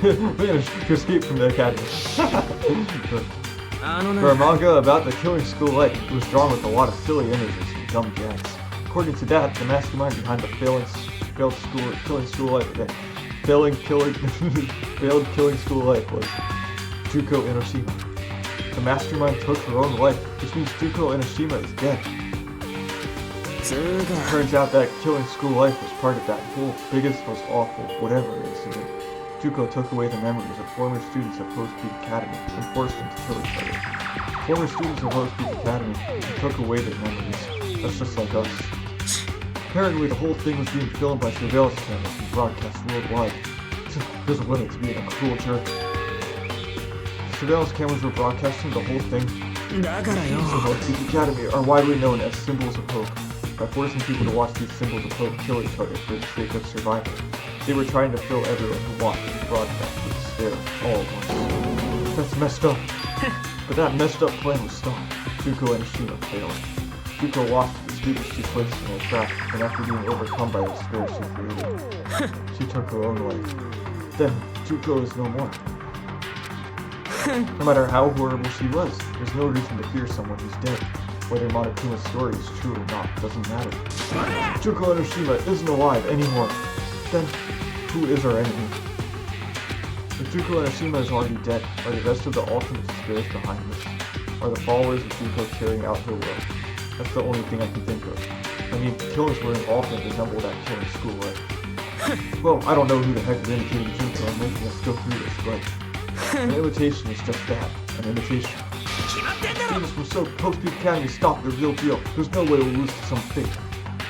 to escape from the academy. For a manga about the Killing School Life, it was drawn with a lot of silly images and dumb gags. According to that, the mastermind behind the failed Killing School Life failed Killing School Life was Junko and Oshima. The mastermind took her own life, which means Junko and Oshima is dead. It turns out that Killing School Life was part of that whole biggest, most awful, whatever incident. Junko took away the memories of former students of Post Peak Academy and forced them to kill each other. Former students of Post Peak Academy took away their memories. That's just like us. Apparently the whole thing was being filmed by surveillance cameras and broadcast worldwide. There's a limit to being a cruel jerk. Surveillance cameras were broadcasting the whole thing. So Post Peak Academy are widely known as symbols of hope. By forcing people to watch these symbols of hope kill each other for the sake of survival, they were trying to fill everyone who watched and broadcast with despair all at once. That's messed up. But that messed up plan was stopped. Junko and Oshima failed. Junko watched the students she placed in a trap, and after being overcome by the despair she created, she took her own life. Then, Junko is no more. No matter how horrible she was, there's no reason to fear someone who's dead. Whether Monokuma's story is true or not doesn't matter. Junko and Oshima isn't alive anymore. Then, who is our enemy? If Junko and Oshima is already dead, are the rest of the ultimate despairs behind this? Are the followers of Junko carrying out her will? That's the only thing I can think of. I mean, killings were involved in resemble that Killing School Life. Well, I don't know who the heck is imitating Junko and making us go through this, but an imitation is just that, an imitation. Students from Post Peak Academy stopped the real deal. There's no way we'll lose to some fake.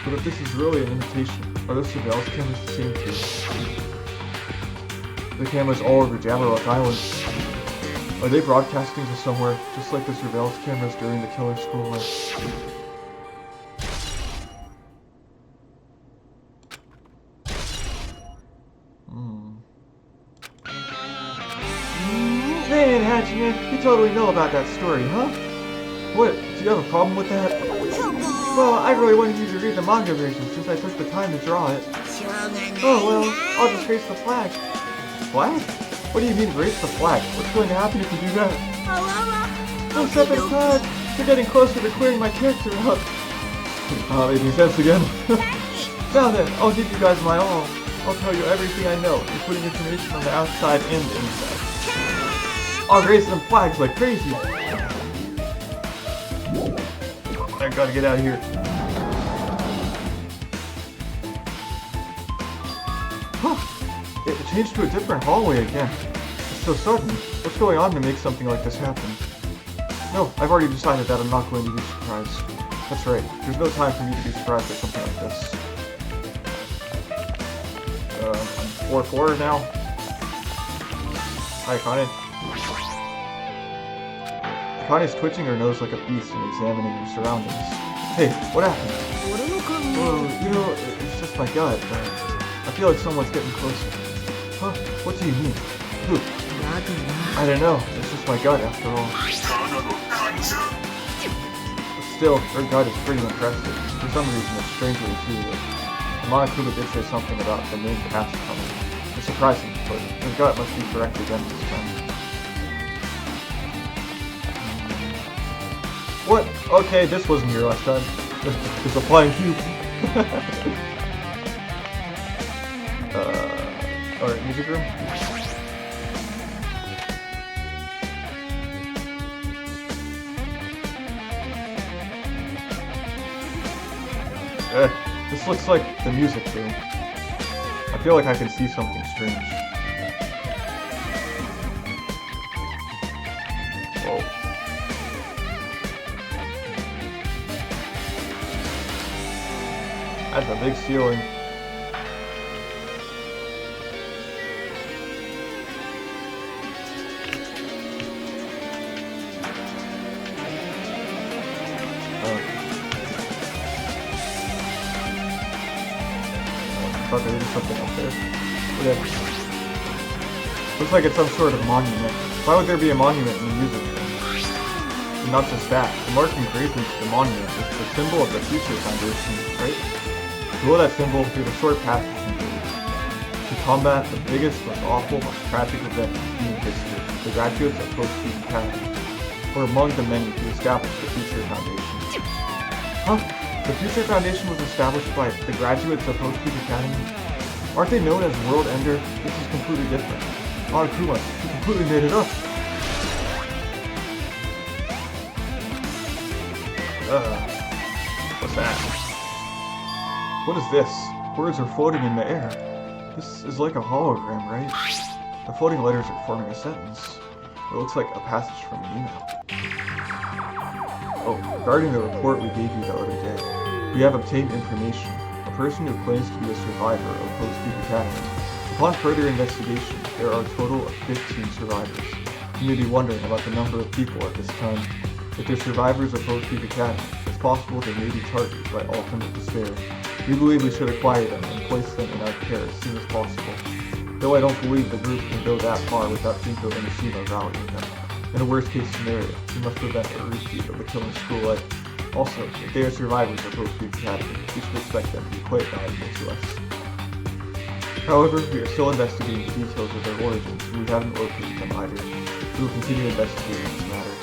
But if this is really an imitation, are those surveillance cameras the same too? The cameras all over Jamrock Island. Are they broadcasting to somewhere, just like the surveillance cameras during the Killing School Life? Man, Hachime, you totally know about that story, huh? What, do you have a problem with that? Well, I really wanted you to read the manga version since I took the time to draw it. Oh well, I'll just raise the flag. Flag? What do you mean raise the flag? What's going to happen if you do that? Oh, step aside! You're getting closer to clearing my character up. Making sense again? Now then, I'll give you guys my all. I'll tell you everything I know, including information on the outside and the inside. I'll raise them flags like crazy. I gotta get out of here. Huh. It changed to a different hallway again. It's so sudden. What's going on to make something like this happen? No, I've already decided that I'm not going to be surprised. That's right. There's no time for me to be surprised at something like this. I'm 4-4 now. Hi, Akane. Akane's twitching her nose like a beast and examining her surroundings. Hey, what happened? Oh, you know, it's just my gut. I feel like someone's getting closer. Huh? What do you mean? Who? I don't know. It's just my gut, after all. Still, her gut is pretty impressive. For some reason, it's strangely intuitive. Monokuma did say something about the main cast coming. It's surprising, but her gut must be correct again this time. What? Okay, this wasn't here last time. It's a flying cube. Alright, music room? This looks like the music room. I feel like I can see something strange. Whoa. That's a big ceiling. There is something up there. Whatever. Looks like it's some sort of monument. Why would there be a monument in the music room? And not just that, the mark engraved into the monument is the symbol of the Future Foundation, right? Below that symbol, there's a short passage engraved. To combat the biggest, most awful, most tragic event in human history, the graduates of Post-Peace Academy were among the many who established the Future Foundation. Huh? The Future Foundation was established by the graduates of Post-Peace Academy. Aren't they known as World Ender? This is completely different. Monokuma, you completely made it up. What's that? What is this? Words are floating in the air. This is like a hologram, right? The floating letters are forming a sentence. It looks like a passage from an email. Oh, regarding the report we gave you the other day, we have obtained information. A person who claims to be a survivor of Post-Peace Academy. Upon further investigation, there are a total of 15 survivors. You may be wondering about the number of people at this time. If they're survivors of Post-Peace Academy, it's possible they may be targeted by ultimate despair. We believe we should acquire them and place them in our care as soon as possible. Though I don't believe the group can go that far without Junko and Ishima rallying them. In a worst-case scenario, we must prevent a repeat of the killing school life. Also, if they are survivors of Post-Peace Academy, we should expect them to be quite valuable to us. However, we are still investigating the details of their origins, and we haven't located them either. We will continue investigating this matter.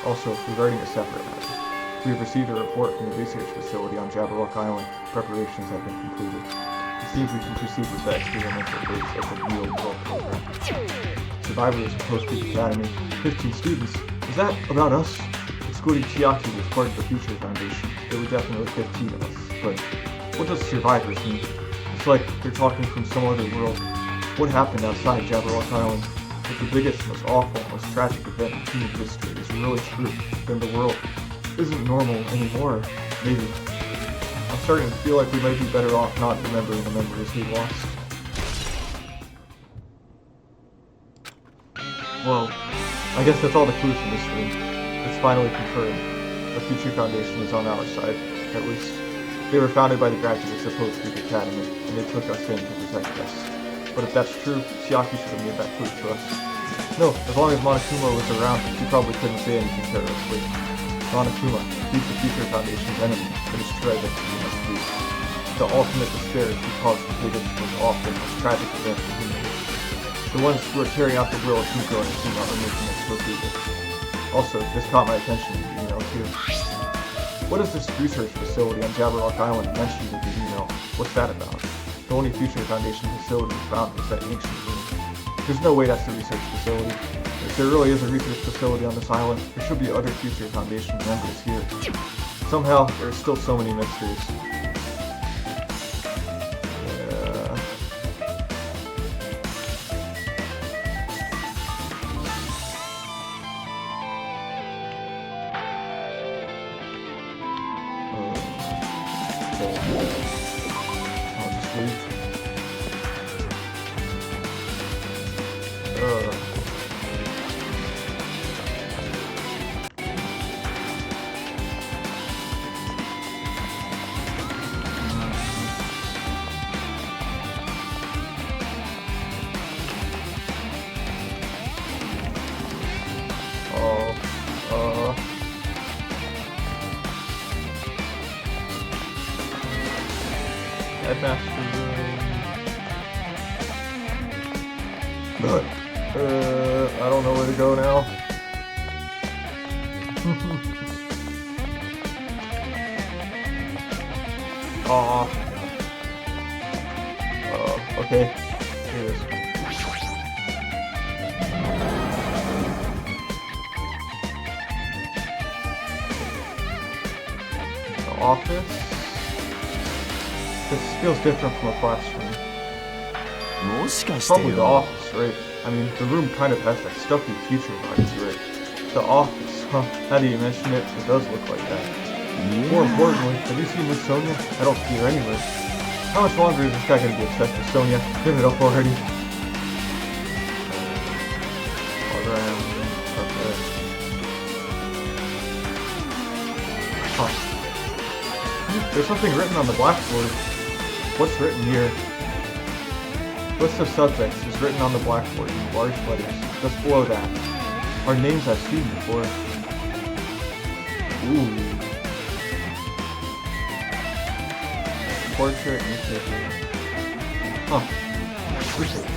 Also, regarding a separate matter, we have received a report from the research facility on Jabberwock Island. Preparations have been completed. It seems we can proceed with the experimental phase of the real-world program. Survivors of Post-Peace Academy, 15 students. Is that about us? Excluding Chiaki as part of the Future Foundation, there were definitely 15 of us. But what does survivors mean? It's like they're talking from some other world. What happened outside Jabberwock Island? If the biggest, most awful, most tragic event in human history is really true, then the world isn't normal anymore. Maybe. I'm starting to feel like we might be better off not remembering the memories we lost. Whoa. I guess that's all the clues in this room. It's finally confirmed. The Future Foundation is on our side, at least. They were founded by the graduates of Post-Peace Academy, and they took us in to protect us. But if that's true, Chiaki should have made that clear to us. No, as long as Monokuma was around, she probably couldn't say anything carelessly. Monokuma, he's the Future Foundation's enemy, but his treasure he must be. The ultimate despair is because the biggest, most awful, most tragic event in human history. The ones who are carrying out the will of Junko and Ishima are making us look evil. Also, this caught my attention in the email too. What is this research facility on Jabberwock Island mentioned in the email? What's that about? The only Future Foundation facility found was that ancient room. There's no way that's the research facility. If there really is a research facility on this island, there should be other future Foundation members here. Somehow, there are still so many mysteries. I'll just leave. Headmaster room. I don't know where to go now. Okay. Here it is. The office. This feels different from a classroom. Probably the office, right? I mean, the room kind of has that stuffy future vibes, right? The office, huh? Now that you mention it, it does look like that. Yeah. More importantly, have you seen Miss Sonia? I don't see her anywhere. How much longer is this guy gonna be obsessed with Sonia? Give it up already. Okay. Huh. There's something written on the blackboard. What's written here? List of subjects is written on the blackboard in large letters, just below that. Are names I've seen before. Ooh. Portrait newspaper. Huh. Newspaper.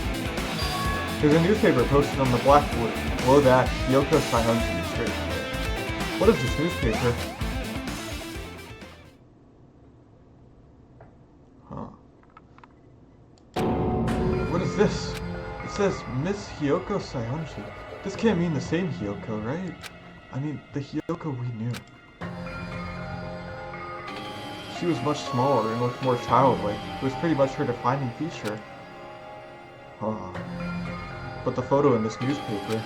There's a newspaper posted on the blackboard. Below that, Yoko Saihunji is written there. What is this newspaper? What is this? It says Miss Hiyoko Saihunji. This can't mean the same Hiyoko, right? I mean, the Hiyoko we knew. She was much smaller and looked more childlike. It was pretty much her defining feature. But the photo in this newspaper,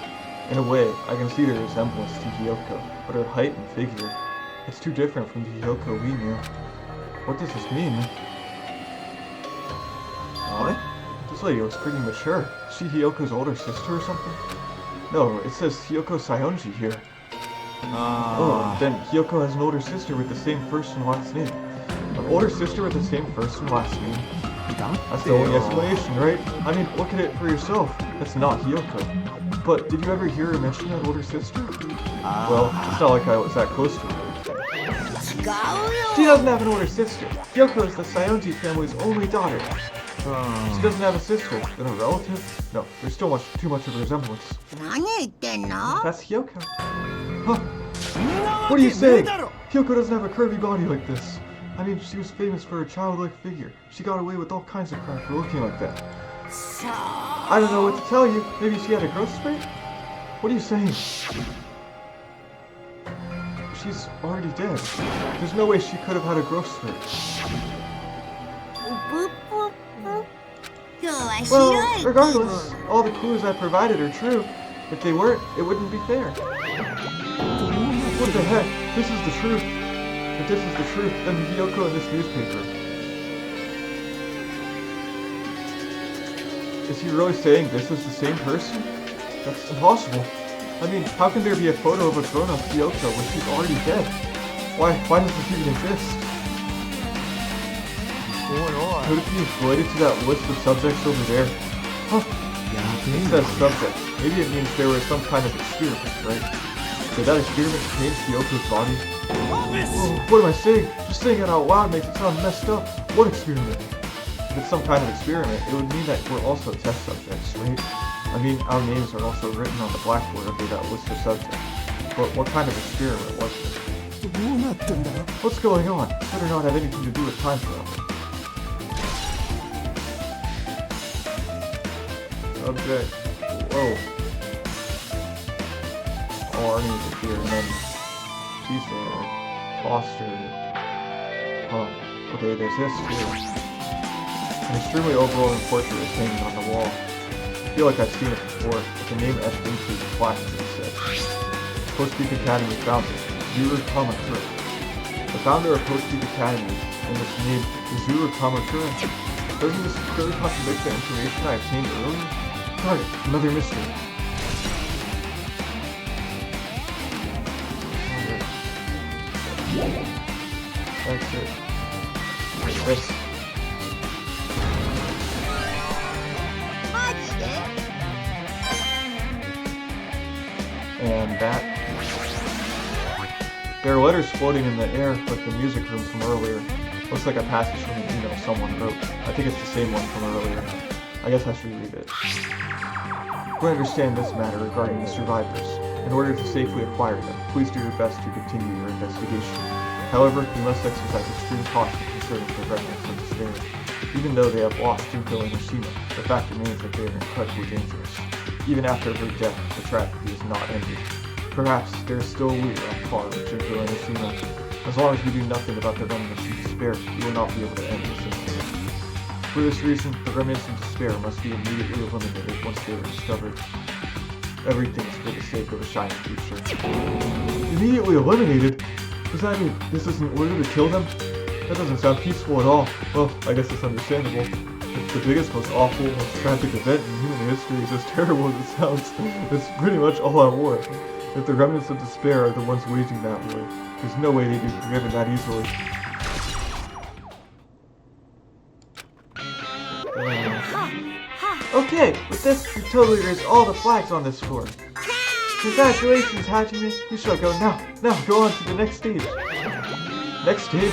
in a way, I can see the resemblance to Hiyoko, but her height and figure, it's too different from the Hiyoko we knew. What does this mean? What? This lady looks pretty mature. Is she Hiyoko's older sister or something? No, it says Hiyoko Saihunji here. Oh, then Hiyoko has an older sister with the same first and last name. An older sister with the same first and last name? That's the only explanation, right? I mean, look at it for yourself. That's not Hiyoko. But did you ever hear her mention that older sister? Well, it's not like I was that close to her. She doesn't have an older sister. Hiyoko is the Saihunji family's only daughter. She doesn't have a sister, then a relative? No, there's still too much of a resemblance. That's Hiyoko. Huh? What are you saying? Hiyoko doesn't have a curvy body like this. I mean, she was famous for her childlike figure. She got away with all kinds of crap for looking like that. I don't know what to tell you. Maybe she had a growth spurt? What are you saying? She's already dead. There's no way she could have had a growth spurt. Well, regardless, all the clues I provided are true. If they weren't, it wouldn't be fair. What the heck? This is the truth. If this is the truth, then the Hiyoko in this newspaper. Is he really saying this is the same person? That's impossible. I mean, how can there be a photo of a grown-up Hiyoko when she's already dead? Why does this even exist? Could it be related to that list of subjects over there? Huh. It says subject. Maybe it means there was some kind of experiment, right? Did that experiment change Hiyoko's body? Oh, what am I saying? Just saying it out loud makes it sound messed up. What experiment? If it's some kind of experiment, it would mean that we're also test subjects, right? I mean, our names are also written on the blackboard under that list of subjects. But what kind of experiment was it? What's going on? Better not have anything to do with time travel. Subject. Whoa. Arnie is here, and then she's there. Foster. Huh. Okay, there's this too. An extremely overwhelming portrait is hanging on the wall. I feel like I've seen it before, but the name etched into the flashes instead. Post Peak Academy founder, Zuru Kamakura. The founder of Post Peak Academy, and its name is Zuru Kamakura. Doesn't this clearly contradict the information I obtained earlier? Darn it, another mystery. That's it. This. And that. There are letters floating in the air like the music room from earlier. Looks like a passage from an email someone wrote. I think it's the same one from earlier. I guess I should read it. To understand this matter regarding the survivors, in order to safely acquire them, please do your best to continue your investigation. However, you must exercise extreme caution concerning the remnants of despair. Even though they have lost Junko and Hiroshima, the fact remains that they are incredibly dangerous. Even after her death, the tragedy is not ended. Perhaps there is still a way on par with Junko and Hiroshima. As long as we do nothing about the remnants of despair, we will not be able to end this incident. For this reason, the remnants of despair must be immediately eliminated once they are discovered. Everything is for the sake of a shining future. Immediately eliminated? Does that mean this is an order to kill them? That doesn't sound peaceful at all. Well, I guess it's understandable. It's the biggest, most awful, most tragic event in human history is as terrible as it sounds. It's pretty much all out war. If the remnants of despair are the ones waging that war, there's no way they'd be forgiven that easily. Okay, with this, we totally raised all the flags on this floor. Congratulations, Hajime. You shall go now. Now, go on to the next stage. Next stage?